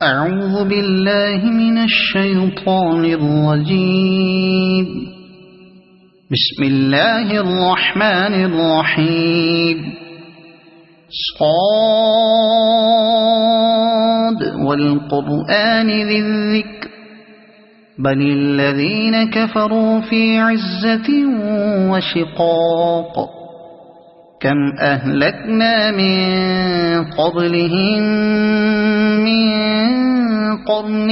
أعوذ بالله من الشيطان الرجيم. بسم الله الرحمن الرحيم. صاد والقرآن ذي الذكر بل الذين كفروا في عزة وشقاق. كم أهلكنا من قبلهم من قرن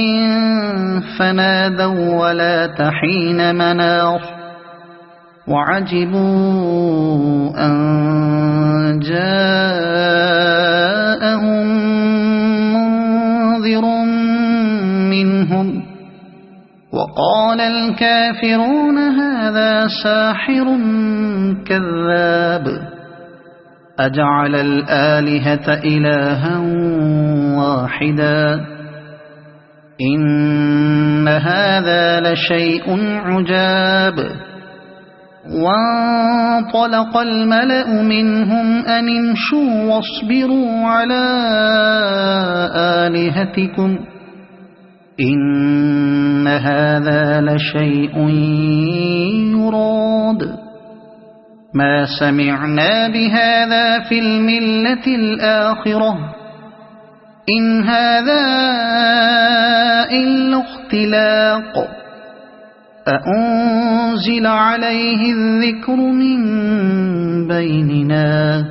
فنادوا ولا تحين مناص وعجبوا أن جاءهم منذر منهم وقال الكافرون هذا ساحر كذاب أجعل الآلهة إلها واحدا إن هذا لشيء عجاب. وانطلق الملأ منهم أن امشوا واصبروا على آلهتكم إن هذا لشيء يراد ما سمعنا بهذا في الملة الآخرة إن هذا إلا اختلاق أأنزل عليه الذكر من بيننا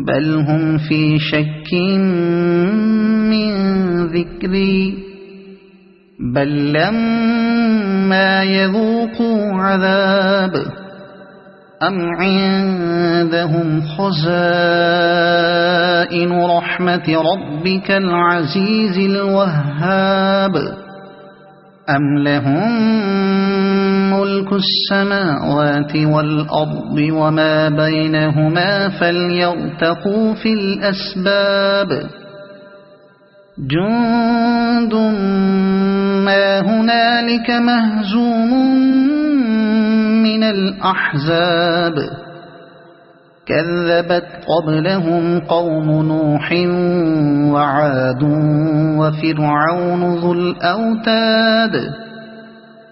بل هم في شك من ذكري بل لما يذوقوا عذاب أم عندهم خزائن رحمة ربك العزيز الوهاب أم لهم ملك السماوات والأرض وما بينهما فليرتقوا في الأسباب جند ما هنالك مهزوم من الأحزاب كذبت قبلهم قوم نوح وعاد وفرعون ذو الأوتاد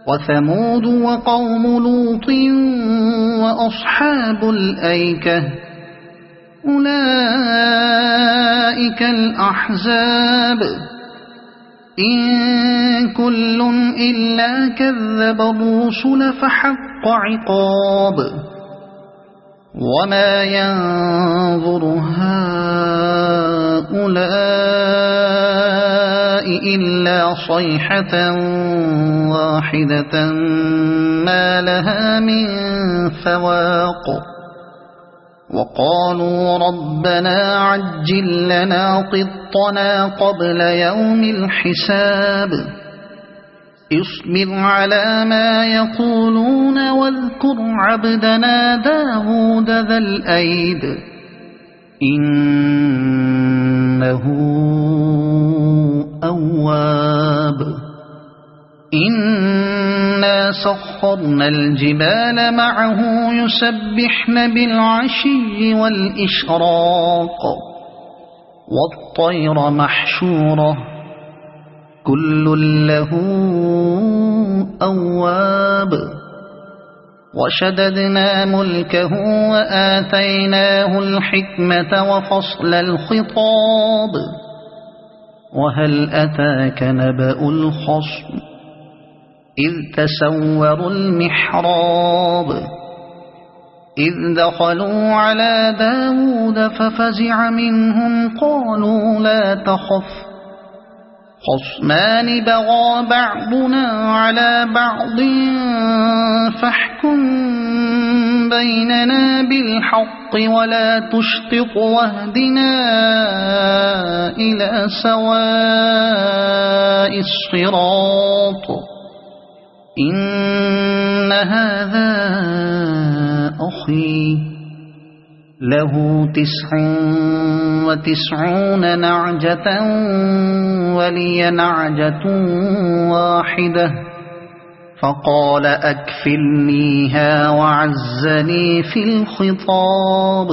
وثمود وقوم لوط وأصحاب الأيكة أولئك الأحزاب إن كل إلا كذب الرسل فحق عقاب وما ينظر هؤلاء إلا صيحة واحدة ما لها من فواق وقالوا ربنا عجل لنا قطنا قبل يوم الحساب اصبر على ما يقولون واذكر عبدنا داود ذا الأيد إنه أواب إنا سخرنا الجبال معه يسبحن بالعشي والإشراق والطير محشورة كل له أواب وشددنا ملكه وآتيناه الحكمة وفصل الخطاب وهل أتاك نبأ الخصم إذ تسوروا المحراب إذ دخلوا على داود ففزع منهم قالوا لا تخف خصمان بغى بعضنا على بعض فاحكم بيننا بالحق ولا تشطط واهدنا إلى سواء الصراط إن هذا أخي له 99 نعجة ولي نعجة واحدة فقال أكفلنيها وعزني في الخطاب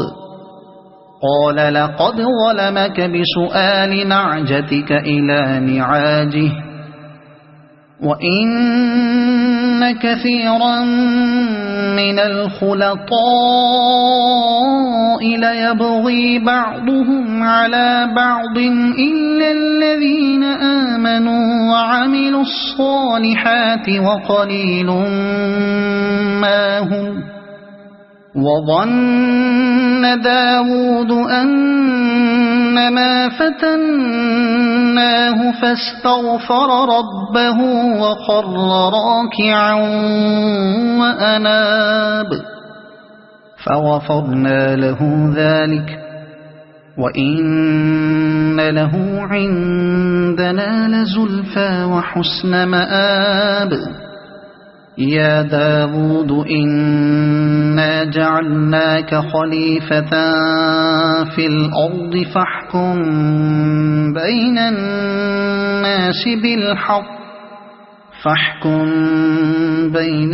قال لقد ظلمك بسؤال نعجتك إلى نعاجه وإن كثيرا من الخلطاء ليبغي بعضهم على بعض إلا الذين آمنوا وعملوا الصالحات وقليل ما هم. وظن داود أنما فتناه فاستغفر ربه وخر راكعا وأناب فغفرنا له ذلك وإن له عندنا لزلفى وحسن مآب. يا داود إنا جعلناك خليفة في الأرض فاحكم بين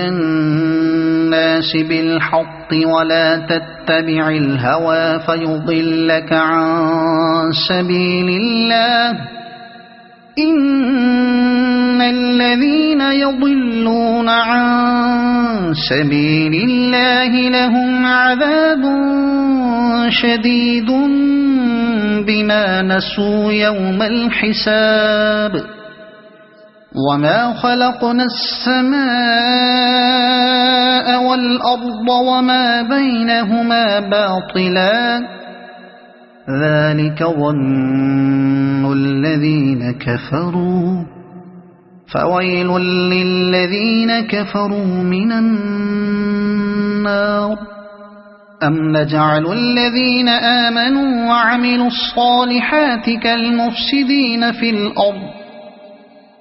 الناس بالحق ولا تتبع الهوى فيضلك عن سبيل الله إن الذين يضلون عن سبيل الله لهم عذاب شديد بما نسوا يوم الحساب. وما خلقنا السماء والأرض وما بينهما باطلا ذلك ظن الذين كفروا فويل للذين كفروا من النار. أم نجعل الذين آمنوا وعملوا الصالحات كالمفسدين في الأرض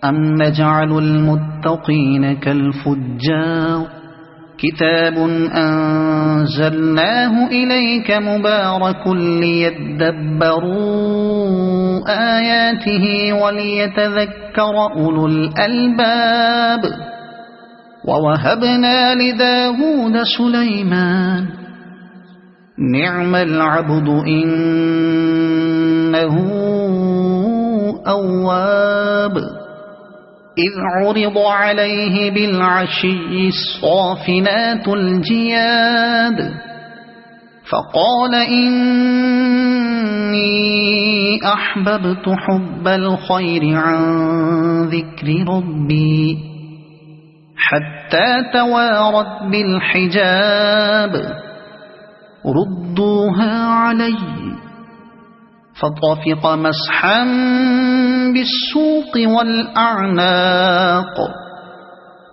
أم نجعل المتقين كالفجار. كتاب أنزلناه إليك مبارك ليدبروا آياته وليتذكر أولو الألباب. ووهبنا لداود سليمان نعم العبد إنه أواب. إذ عرض عليه بالعشي الصافنات الجياد فقال إني أحببت حب الخير عن ذكر ربي حتى توارت بالحجاب ردوها علي فطفق مسحا بالسوق والأعناق.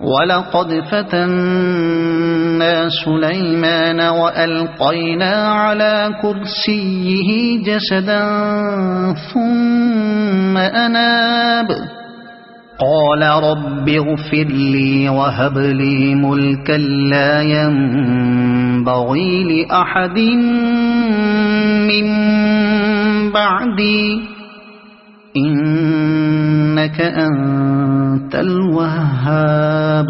ولقد فتنا سليمان وألقينا على كرسيه جسدا ثم أناب قال رب اغفر لي وهب لي ملكا لا ينبغي لأحد من بعدي إنك أنت الوهاب.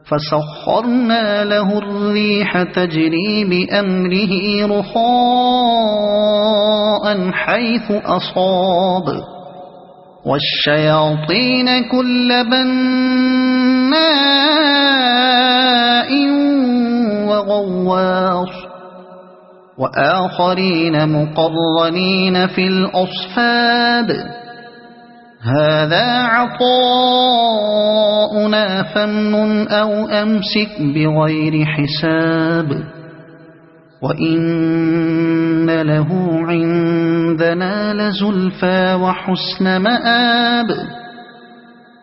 فسخرنا له الريح تجري بأمره رخاء حيث أصاب والشياطين كل بناء وغواص وآخرين مقرنين في الأصفاد. هذا عطاؤنا فامنن أو أمسك بغير حساب وإن له عندنا لزلفى وحسن مآب.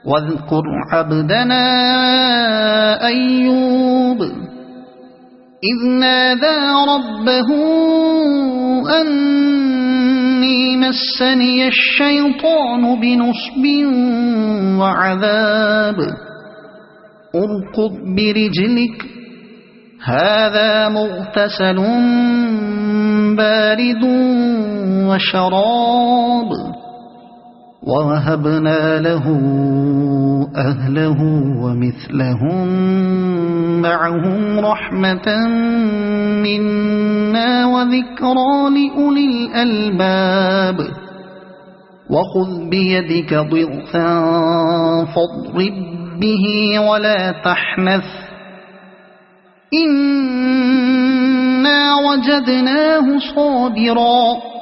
واذكر عبدنا أيوب إذ نادى ربه أني مسني الشيطان بنصب وعذاب اركض برجلك هذا مغتسل بارد وشراب ووهبنا له أهله ومثلهم معهم رحمة منا وذكرى لأولي الألباب وخذ بيدك ضغثا فاضرب به ولا تحنث إنا وجدناه صابرا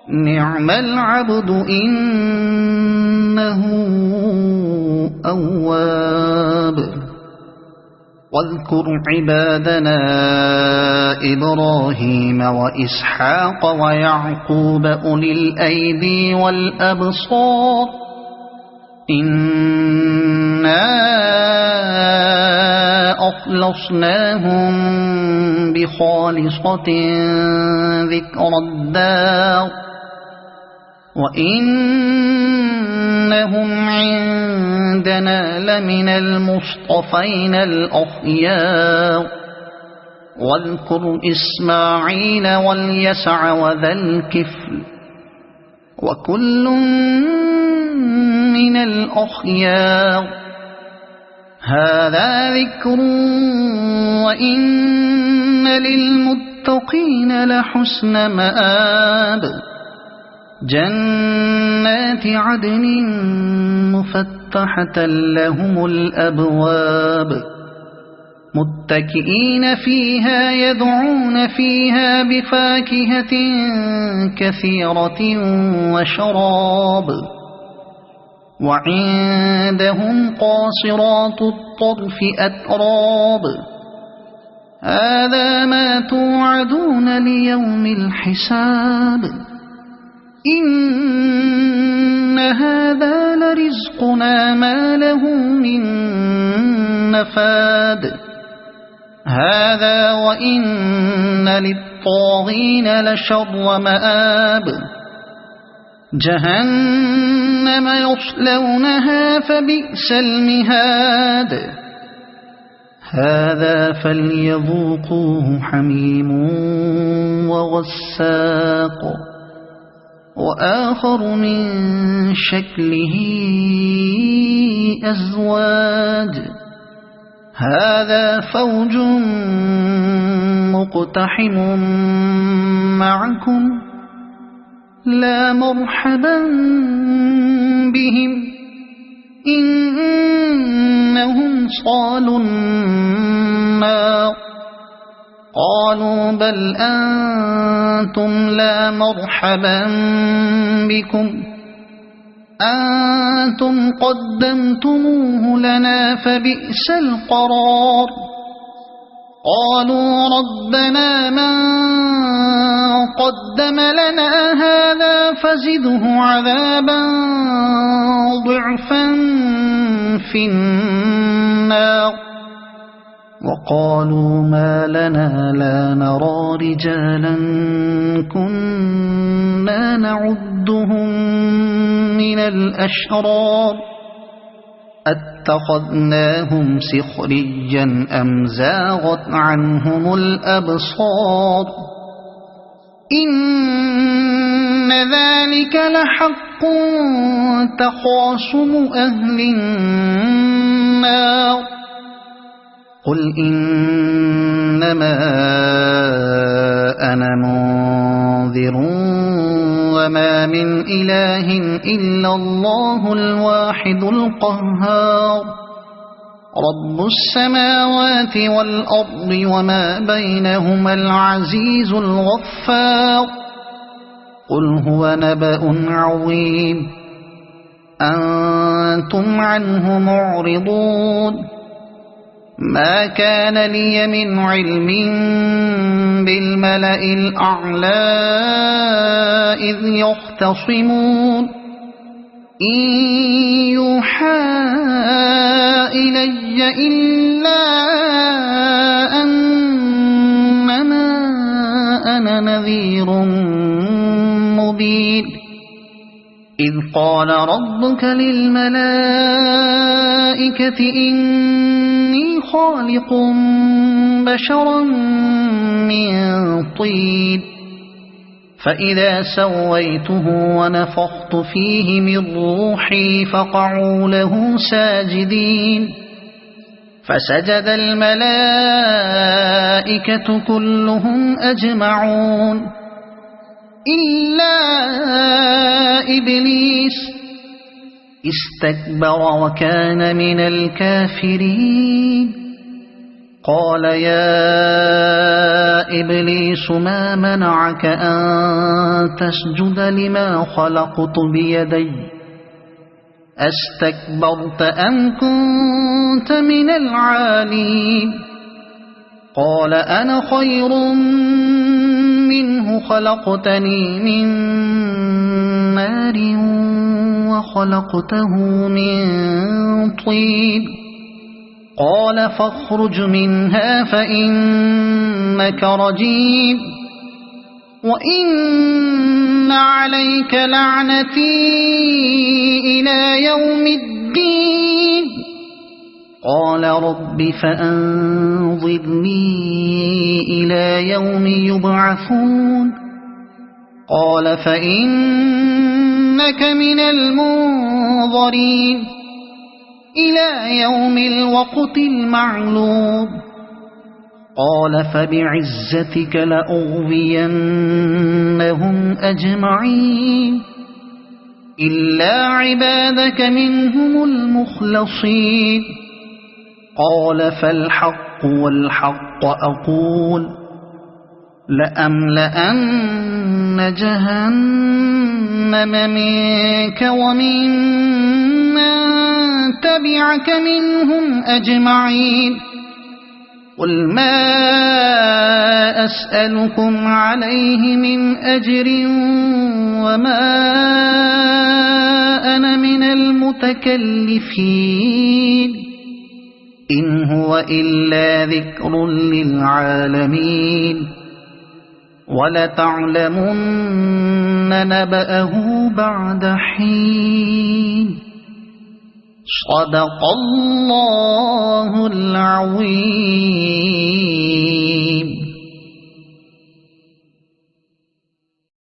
نعم العبد إنه أواب واذكر عبادنا إبراهيم وإسحاق ويعقوب أولي الأيدي والأبصار إنا أخلصناهم بخالصة ذكر الدار وإنهم عندنا لمن المصطفين الأخيار واذكر إسماعيل واليسع وذا الكفل وكل من الأخيار هذا ذكر وإن للمتقين لحسن مآب جنات عدن مفتحة لهم الأبواب متكئين فيها يدعون فيها بفاكهة كثيرة وشراب وعندهم قاصرات الطرف أتراب هذا ما توعدون ليوم الحساب إن هذا لرزقنا ما له من نفاد هذا وإن للطاغين لشر مآب جهنم يصلونها فبئس المهاد هذا فليذوقوه حميم وغساق وآخر من شكله أزواج هذا فوج مقتحم معكم لا مرحبا بهم إنهم صالوا النار قالوا بل أنتم لا مرحبا بكم أنتم قدمتموه لنا فبئس القرار قالوا ربنا من قدم لنا هذا فزده عذابا ضعفا في النار وقالوا ما لنا لا نرى رجالا كنا نعدهم من الأشرار اتخذناهم سخريا أم زاغت عنهم الأبصار إن ذلك لحق تخاصم أهل النار قل إنما أنا منذر وما من إله إلا الله الواحد القهار رب السماوات والأرض وما بينهما العزيز الغفار قل هو نبأ عظيم أنتم عنه معرضون ما كان لي من علم بالملأ الأعلى إذ يختصمون إن يوحى إلي إلا أنما أنا نذير مبين إذ قال ربك للملائكة إني خالق بشرا من طين فإذا سويته ونفخت فيه من روحي فقعوا له ساجدين فسجد الملائكة كلهم أجمعون إلا إبليس استكبر وكان من الكافرين قال يا إبليس ما منعك أن تسجد لما خلقت بيدي أستكبرت أم كنت من العالين قال أنا خير منه خلقتني من نار وخلقته من طين قال فاخرج منها فإنك رجيم وإن عليك لعنتي إلى يوم الدين قال رب فأنظرني إلى يوم يبعثون قال فإنك من المنظرين إلى يوم الوقت المعلوم قال فبعزتك لأغوينهم أجمعين إلا عبادك منهم المخلصين قال فالحق والحق أقول لأملأن جهنم منك ومن تبعك منهم أجمعين قل ما أسألكم عليه من أجر وما أنا من المتكلفين إن هو إلا ذكر للعالمين ولتعلمن نبأه بعد حين صدق الله العظيم.